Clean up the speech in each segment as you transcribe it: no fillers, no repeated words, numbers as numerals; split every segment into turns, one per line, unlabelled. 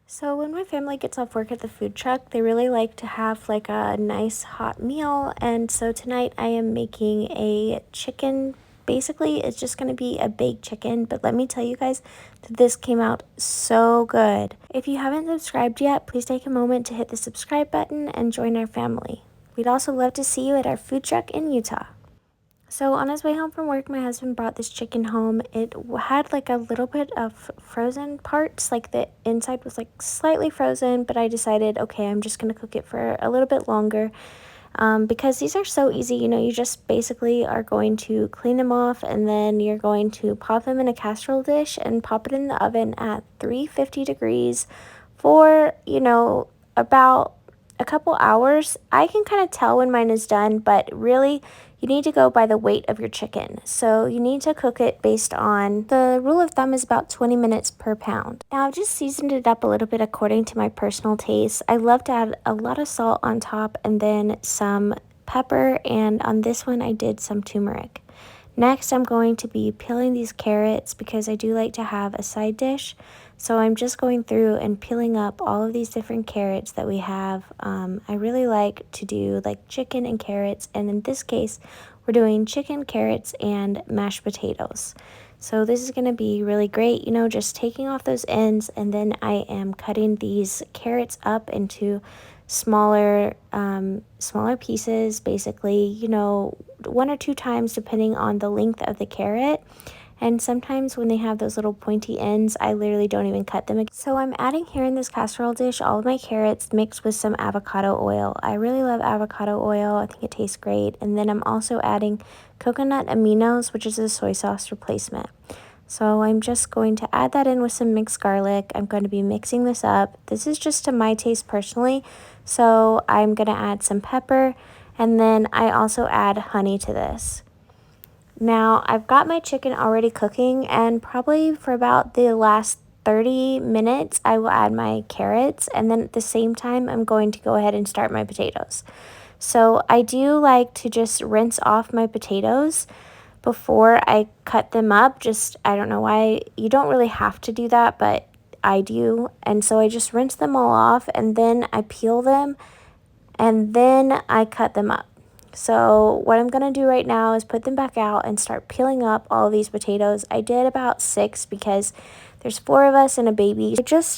So when my family gets off work at the food truck, they really like to have like a nice hot meal. And so tonight I am making a chicken. Basically, it's just going to be a baked chicken, but let me tell you guys that this came out so good. If you haven't subscribed yet, please take a moment to hit the subscribe button and join our family. We'd also love to see you at our food truck in Utah. So on his way home from work, my husband brought this chicken home. It had like a little bit of frozen parts, like the inside was like slightly frozen, but I decided, okay, I'm just going to cook it for a little bit longer because these are so easy. You know, you just basically are going to clean them off and then you're going to pop them in a casserole dish and pop it in the oven at 350 degrees for, about a couple hours. I can kind of tell when mine is done, but really you need to go by the weight of your chicken. So you need to cook it based on, the rule of thumb is about 20 minutes per pound. Now I've just seasoned it up a little bit according to my personal taste. I love to add a lot of salt on top and then some pepper, and on this one I did some turmeric. Next, I'm going to be peeling these carrots because I do like to have a side dish. So I'm just going through and peeling up all of these different carrots that we have. I really like to do like chicken and carrots, and in this case, we're doing chicken, carrots, and mashed potatoes. So this is going to be really great, just taking off those ends, and then I am cutting these carrots up into smaller pieces, basically, one or two times depending on the length of the carrot. And sometimes when they have those little pointy ends, I literally don't even cut them. So I'm adding here in this casserole dish all of my carrots mixed with some avocado oil. I really love avocado oil. I think it tastes great. And then I'm also adding coconut aminos, which is a soy sauce replacement. So I'm just going to add that in with some mixed garlic. I'm going to be mixing this up. This is just to my taste personally. So I'm going to add some pepper, and then I also add honey to this. Now I've got my chicken already cooking, and probably for about the last 30 minutes I will add my carrots, and then at the same time I'm going to go ahead and start my potatoes. So I do like to just rinse off my potatoes before I cut them up. I don't know why. You don't really have to do that, but I do. And so I just rinse them all off, and then I peel them, and then I cut them up. So what I'm going to do right now is put them back out and start peeling up all of these potatoes. I did about 6 because there's 4 of us and a baby.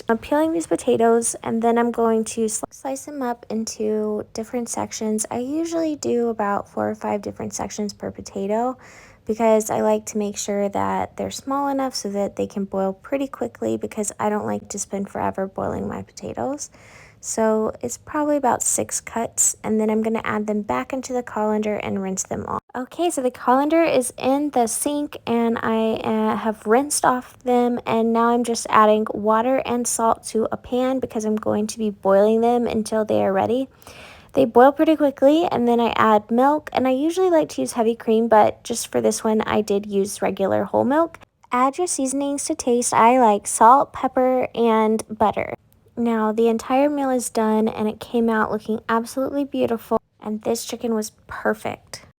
I'm peeling these potatoes, and then I'm going to slice them up into different sections. I usually do about 4 or 5 different sections per potato because I like to make sure that they're small enough so that they can boil pretty quickly, because I don't like to spend forever boiling my potatoes. So it's probably about 6 cuts, and then I'm going to add them back into the colander and rinse them off. Okay, so the colander is in the sink, and I have rinsed off them, and now I'm just adding water and salt to a pan because I'm going to be boiling them until they are ready. They boil pretty quickly, and then I add milk, and I usually like to use heavy cream, but just for this one I did use regular whole milk. Add your seasonings to taste. I like salt, pepper, and butter. Now the entire meal is done, and it came out looking absolutely beautiful, and this chicken was perfect.